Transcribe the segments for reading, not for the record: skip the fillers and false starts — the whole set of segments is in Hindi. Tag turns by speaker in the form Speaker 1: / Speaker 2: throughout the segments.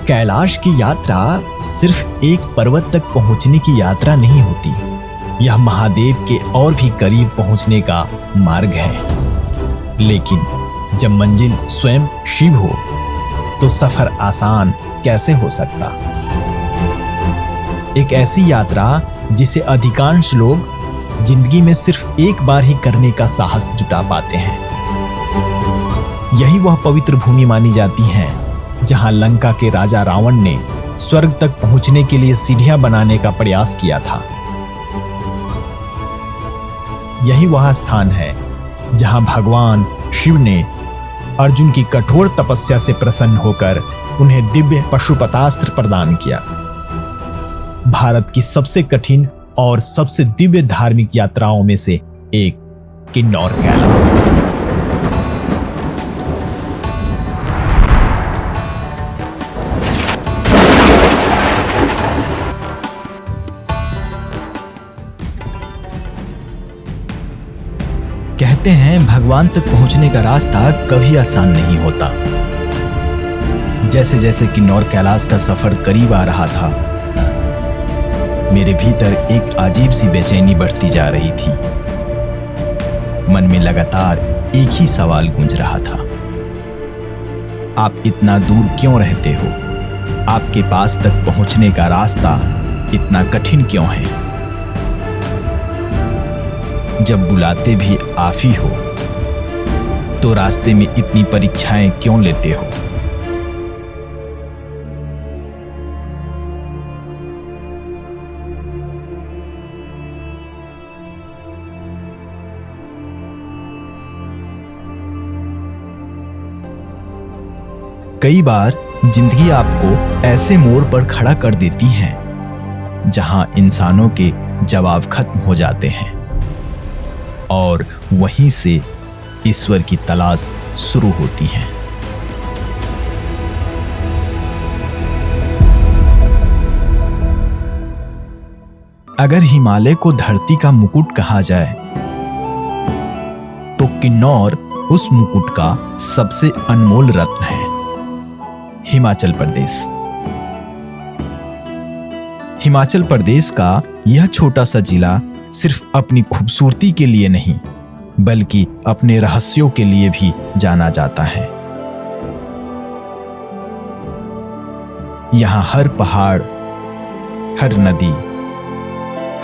Speaker 1: कैलाश की यात्रा सिर्फ एक पर्वत तक पहुंचने की यात्रा नहीं होती, यह महादेव के और भी करीब पहुंचने का मार्ग है। लेकिन जब मंजिल स्वयं शिव हो तो सफर आसान कैसे हो सकता। एक ऐसी यात्रा जिसे अधिकांश लोग जिंदगी में सिर्फ एक बार ही करने का साहस जुटा पाते हैं। यही वह पवित्र भूमि मानी जाती है जहां लंका के राजा रावण ने स्वर्ग तक पहुंचने के लिए सीढ़ियां बनाने का प्रयास किया था। यही वह स्थान है जहां भगवान शिव ने अर्जुन की कठोर तपस्या से प्रसन्न होकर उन्हें दिव्य पशुपतास्त्र प्रदान किया। भारत की सबसे कठिन और सबसे दिव्य धार्मिक यात्राओं में से एक किन्नौर कैलाश। कहते हैं भगवान तक पहुंचने का रास्ता कभी आसान नहीं होता। जैसे जैसे किन्नौर कैलाश का सफर करीब आ रहा था, मेरे भीतर एक अजीब सी बेचैनी बढ़ती जा रही थी। मन में लगातार एक ही सवाल गूंज रहा था, आप इतना दूर क्यों रहते हो? आपके पास तक पहुंचने का रास्ता इतना कठिन क्यों है? जब बुलाते भी आप ही हो तो रास्ते में इतनी परीक्षाएं क्यों लेते हो? कई बार जिंदगी आपको ऐसे मोड़ पर खड़ा कर देती है जहां इंसानों के जवाब खत्म हो जाते हैं और वहीं से ईश्वर की तलाश शुरू होती है। अगर हिमालय को धरती का मुकुट कहा जाए तो किन्नौर उस मुकुट का सबसे अनमोल रत्न है। हिमाचल प्रदेश। हिमाचल प्रदेश का यह छोटा सा जिला सिर्फ अपनी खूबसूरती के लिए नहीं बल्कि अपने रहस्यों के लिए भी जाना जाता है। यहां हर पहाड़, हर नदी,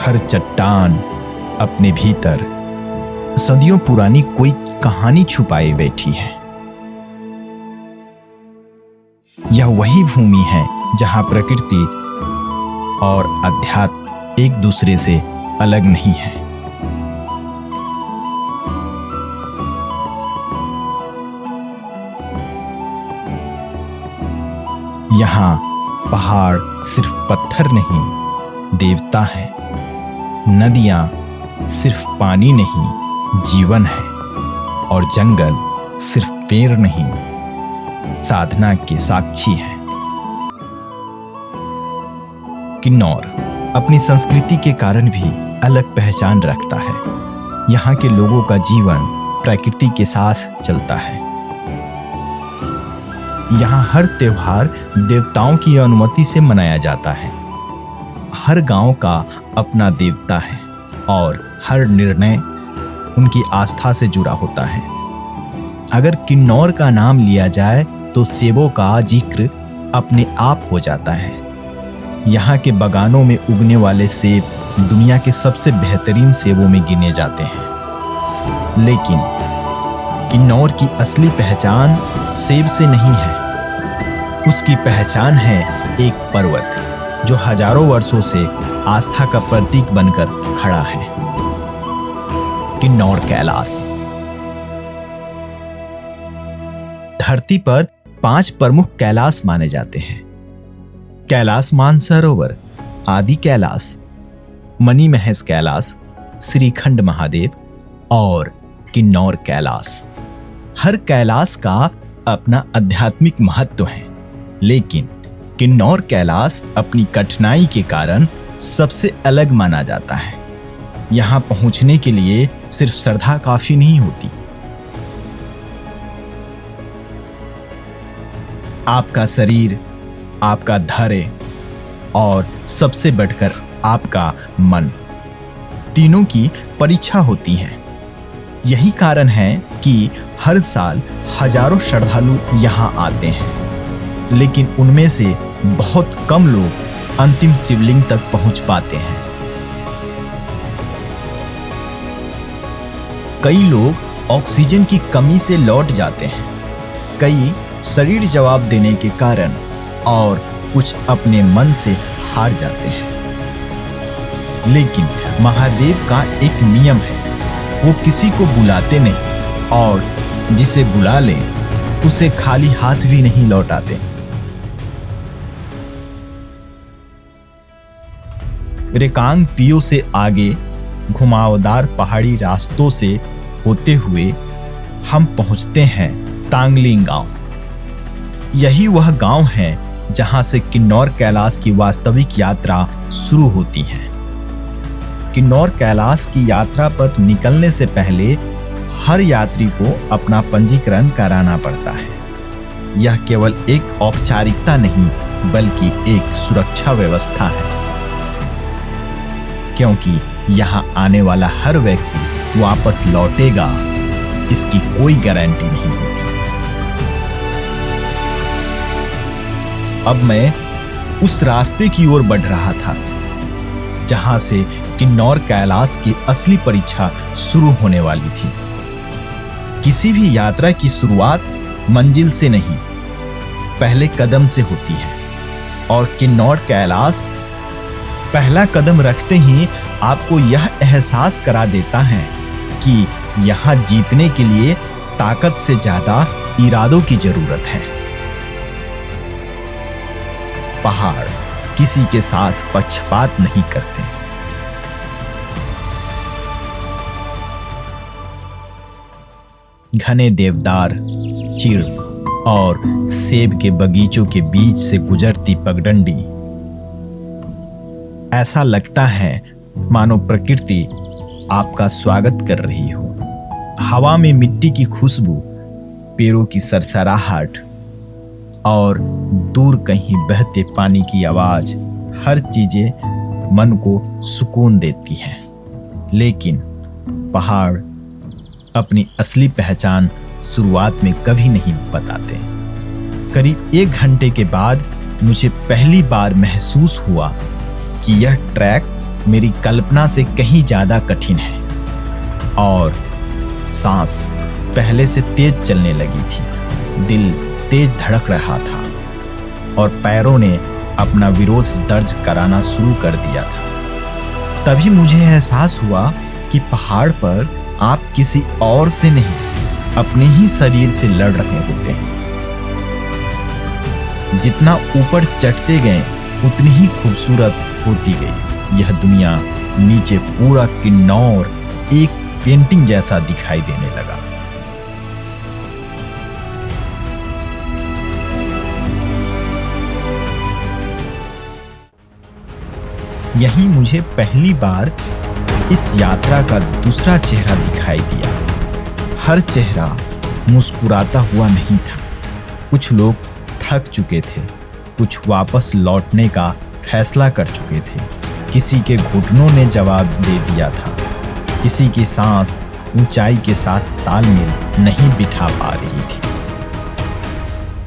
Speaker 1: हर चट्टान अपने भीतर सदियों पुरानी कोई कहानी छुपाए बैठी है। यह वही भूमि है जहां प्रकृति और अध्यात्म एक दूसरे से अलग नहीं है। यहां पहाड़ सिर्फ पत्थर नहीं, देवता है। नदियां सिर्फ पानी नहीं, जीवन है। और जंगल सिर्फ पेड़ नहीं, साधना के साक्षी है। किन्नौर अपनी संस्कृति के कारण भी अलग पहचान रखता है। यहाँ के लोगों का जीवन प्रकृति के साथ चलता है। यहाँ हर त्योहार देवताओं की अनुमति से मनाया जाता है। हर गांव का अपना देवता है और हर निर्णय उनकी आस्था से जुड़ा होता है। अगर किन्नौर का नाम लिया जाए तो सेबों का जिक्र अपने आप हो जाता है। यहाँ के बागानों में उगने वाले सेब दुनिया के सबसे बेहतरीन सेबों में गिने जाते हैं। लेकिन किन्नौर की असली पहचान सेब से नहीं है। उसकी पहचान है एक पर्वत जो हजारों वर्षों से आस्था का प्रतीक बनकर खड़ा है। किन्नौर कैलाश। धरती पर 5 प्रमुख कैलाश माने जाते हैं। कैलाश मानसरोवर, आदि कैलाश, मणिमहेश कैलाश, श्रीखंड महादेव और किन्नौर कैलाश। हर कैलाश का अपना आध्यात्मिक महत्व है, लेकिन किन्नौर कैलाश अपनी कठिनाई के कारण सबसे अलग माना जाता है। यहां पहुंचने के लिए सिर्फ श्रद्धा काफी नहीं होती। आपका शरीर, आपका धैर्य और सबसे बढ़कर आपका मन, तीनों की परीक्षा होती है। यही कारण है कि हर साल हजारों श्रद्धालु यहाँ आते हैं, लेकिन उनमें से बहुत कम लोग अंतिम शिवलिंग तक पहुंच पाते हैं। कई लोग ऑक्सीजन की कमी से लौट जाते हैं, कई शरीर जवाब देने के कारण, और कुछ अपने मन से हार जाते हैं। लेकिन महादेव का एक नियम है, वो किसी को बुलाते नहीं, और जिसे बुला ले उसे खाली हाथ भी नहीं लौटाते। रेकांग पियो से आगे घुमावदार पहाड़ी रास्तों से होते हुए हम पहुंचते हैं तांगलिंग गांव। यही वह गांव है जहां से किन्नौर कैलाश की वास्तविक यात्रा शुरू होती है। किन्नौर कैलाश की यात्रा पर निकलने से पहले हर यात्री को अपना पंजीकरण कराना पड़ता है। यह केवल एक औपचारिकता नहीं बल्कि एक सुरक्षा व्यवस्था है, क्योंकि यहाँ आने वाला हर व्यक्ति वापस लौटेगा इसकी कोई गारंटी नहीं होती। अब मैं उस रास्ते की ओर बढ़ रहा था जहां से किन्नौर कैलाश की असली परीक्षा शुरू होने वाली थी। किसी भी यात्रा की शुरुआत मंजिल से नहीं, पहले कदम से होती है, और किन्नौर कैलाश पहला कदम रखते ही आपको यह एहसास करा देता है कि यहाँ जीतने के लिए ताकत से ज्यादा इरादों की जरूरत है। पहाड़ किसी के साथ पक्षपात नहीं करते। घने देवदार, चीड़ और सेब के बगीचों के बीच से गुजरती पगडंडी, ऐसा लगता है मानो प्रकृति आपका स्वागत कर रही हो। हवा में मिट्टी की खुशबू, पेड़ों की सरसराहट और दूर कहीं बहते पानी की आवाज, हर चीजें मन को सुकून देती है। लेकिन पहाड़ अपनी असली पहचान शुरुआत में कभी नहीं बताते। करीब 1 घंटे के बाद मुझे पहली बार महसूस हुआ कि यह ट्रैक मेरी कल्पना से कहीं ज्यादा कठिन है, और सांस पहले से तेज चलने लगी थी, दिल तेज धड़क रहा था, और पैरों ने अपना विरोध दर्ज कराना शुरू कर दिया था। तभी मुझे एहसास हुआ कि पहाड़ पर आप किसी और से नहीं, अपने ही शरीर से लड़ रहे होते हैं। जितना ऊपर चढ़ते गए उतनी ही खूबसूरत होती गई यह दुनिया। नीचे पूरा किन्नौर एक पेंटिंग जैसा दिखाई देने लगा। यहीं मुझे पहली बार इस यात्रा का दूसरा चेहरा दिखाई दिया। हर चेहरा मुस्कुराता हुआ नहीं था। कुछ लोग थक चुके थे, कुछ वापस लौटने का फैसला कर चुके थे, किसी के घुटनों ने जवाब दे दिया था, किसी की सांस ऊंचाई के साथ तालमेल नहीं बिठा पा रही थी।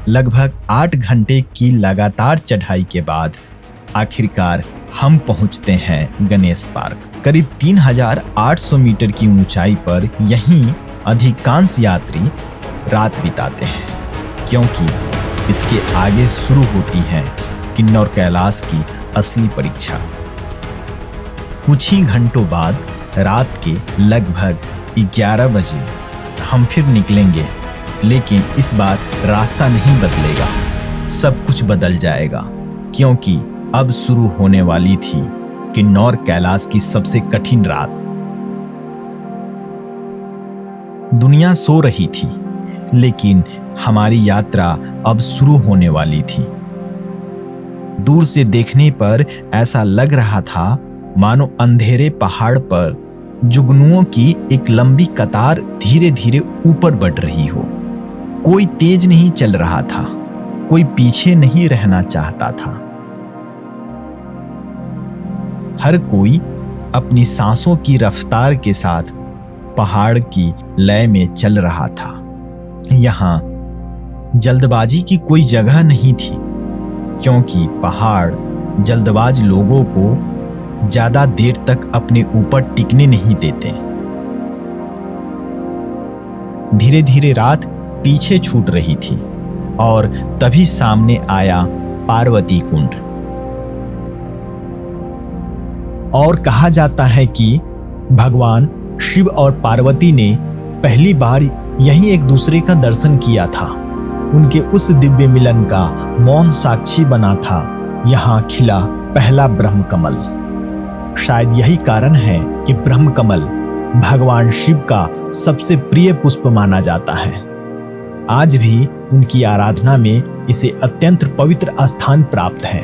Speaker 1: लगभग 8 घंटे की लगातार चढ़ाई के बाद आखिरकार हम पहुंचते हैं गणेश पार्क। करीब 3800 मीटर की ऊंचाई पर यहीं अधिकांश यात्री रात बिताते हैं, क्योंकि इसके आगे शुरू होती है किन्नौर कैलाश की असली परीक्षा। कुछ ही घंटों बाद रात के लगभग 11 बजे हम फिर निकलेंगे, लेकिन इस बार रास्ता नहीं बदलेगा, सब कुछ बदल जाएगा, क्योंकि अब शुरू होने वाली थी किन्नौर कैलाश की सबसे कठिन रात। दुनिया सो रही थी, लेकिन हमारी यात्रा अब शुरू होने वाली थी। दूर से देखने पर ऐसा लग रहा था मानो अंधेरे पहाड़ पर जुगनुओं की एक लंबी कतार धीरे धीरे ऊपर बढ़ रही हो। कोई तेज नहीं चल रहा था, कोई पीछे नहीं रहना चाहता था। हर कोई अपनी सांसों की रफ्तार के साथ पहाड़ की लय में चल रहा था। यहां जल्दबाजी की कोई जगह नहीं थी, क्योंकि पहाड़ जल्दबाज लोगों को ज्यादा देर तक अपने ऊपर टिकने नहीं देते। धीरे धीरे रात पीछे छूट रही थी और तभी सामने आया पार्वती कुंड। और कहा जाता है कि भगवान शिव और पार्वती ने पहली बार यहीं एक दूसरे का दर्शन किया था। उनके उस दिव्य मिलन का मौन साक्षी बना था यहां खिला पहला ब्रह्म कमल। शायद यही कारण है कि ब्रह्म कमल भगवान शिव का सबसे प्रिय पुष्प माना जाता है। आज भी उनकी आराधना में इसे अत्यंत पवित्र स्थान प्राप्त है।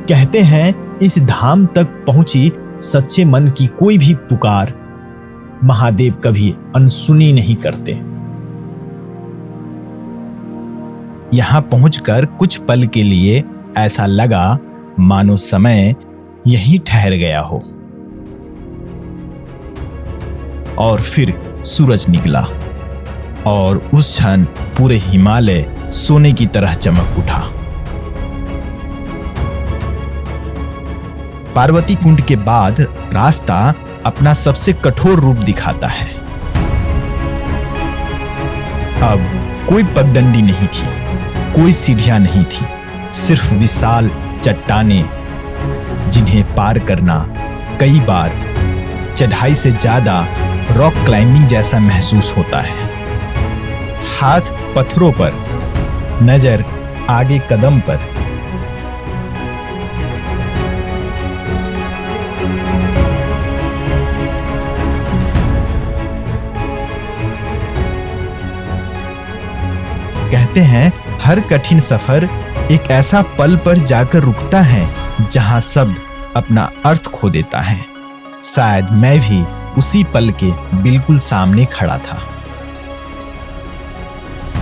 Speaker 1: कहते हैं इस धाम तक पहुंची सच्चे मन की कोई भी पुकार महादेव कभी अनसुनी नहीं करते। यहां पहुंचकर कुछ पल के लिए ऐसा लगा मानो समय यहीं ठहर गया हो। और फिर सूरज निकला और उस क्षण पूरे हिमालय सोने की तरह चमक उठा। पार्वती कुंड के बाद रास्ता अपना सबसे कठोर रूप दिखाता है। अब कोई पगडंडी नहीं थी, कोई सीढ़ियां नहीं थी, सिर्फ विशाल चट्टानें जिन्हें पार करना कई बार चढ़ाई से ज्यादा रॉक क्लाइंबिंग जैसा महसूस होता है। हाथ पत्थरों पर, नजर आगे कदम पर। कहते हैं हर कठिन सफर एक ऐसा पल पर जाकर रुकता है जहां शब्द अपना अर्थ खो देता है। शायद मैं भी उसी पल के बिल्कुल सामने खड़ा था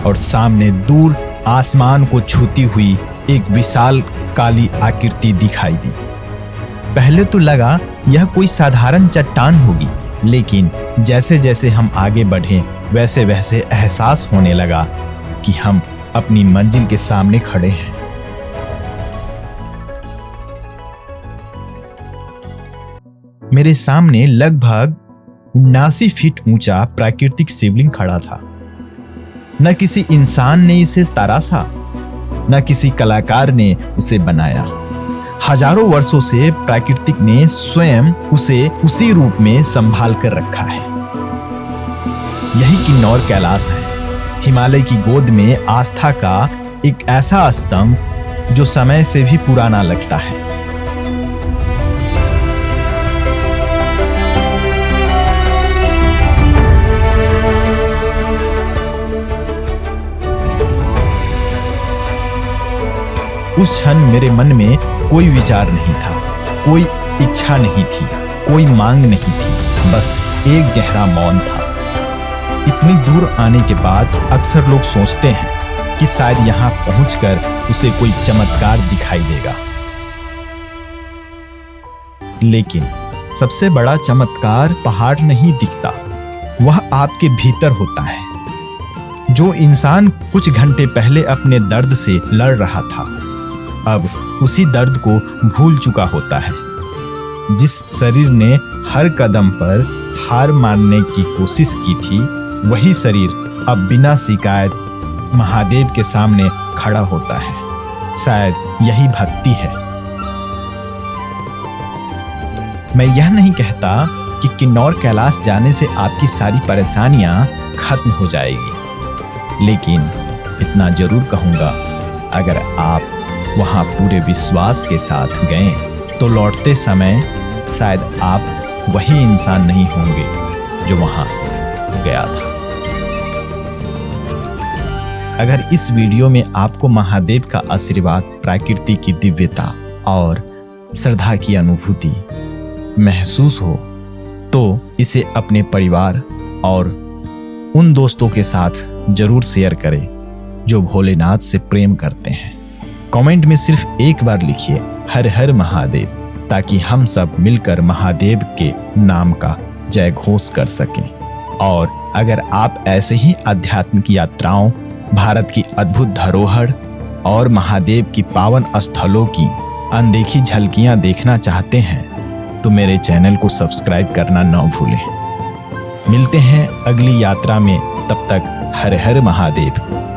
Speaker 1: और सामने दूर आसमान को छूती हुई एक विशाल काली आकृति दिखाई दी। पहले तो लगा यह कोई साधारण चट्टान होगी, लेकिन जैसे जैसे हम आगे बढ़े वैसे वैसे एहसास होने लगा कि हम अपनी मंजिल के सामने खड़े हैं। मेरे सामने लगभग 79 फीट ऊंचा प्राकृतिक शिवलिंग खड़ा था। न किसी इंसान ने इसे तराशा, न किसी कलाकार ने उसे बनाया। हजारों वर्षों से प्राकृतिक ने स्वयं उसे उसी रूप में संभाल कर रखा है। यही किन्नौर कैलाश है, हिमालय की गोद में आस्था का एक ऐसा स्तंभ जो समय से भी पुराना लगता है। उस क्षण मेरे मन में कोई विचार नहीं था, कोई इच्छा नहीं थी, कोई मांग नहीं थी, बस एक गहरा मौन था। इतनी दूर आने के बाद अक्सर लोग सोचते हैं कि शायद यहां पहुंचकर उसे कोई चमत्कार दिखाई देगा, लेकिन सबसे बड़ा चमत्कार पहाड़ नहीं दिखता, वह आपके भीतर होता है। जो इंसान कुछ घंटे पहले अपने दर्द से लड़ रहा था, अब उसी दर्द को भूल चुका होता है। जिस शरीर ने हर कदम पर हार मानने की कोशिश की थी, वही शरीर अब बिना शिकायत महादेव के सामने खड़ा होता है। शायद यही भक्ति है। मैं यह नहीं कहता कि किन्नौर कैलाश जाने से आपकी सारी परेशानियां खत्म हो जाएगी, लेकिन इतना जरूर कहूंगा, अगर आप वहां पूरे विश्वास के साथ गए तो लौटते समय शायद आप वही इंसान नहीं होंगे जो वहां गया था। अगर इस वीडियो में आपको महादेव का आशीर्वाद, प्रकृति की दिव्यता और श्रद्धा की अनुभूति महसूस हो तो इसे अपने परिवार और उन दोस्तों के साथ जरूर शेयर करें जो भोलेनाथ से प्रेम करते हैं। कमेंट में सिर्फ एक बार लिखिए हर हर महादेव, ताकि हम सब मिलकर महादेव के नाम का जय घोष कर सकें। और अगर आप ऐसे ही आध्यात्मिक यात्राओं, भारत की अद्भुत धरोहर और महादेव की पावन स्थलों की अनदेखी झलकियां देखना चाहते हैं तो मेरे चैनल को सब्सक्राइब करना न भूलें। मिलते हैं अगली यात्रा में, तब तक हर हर महादेव।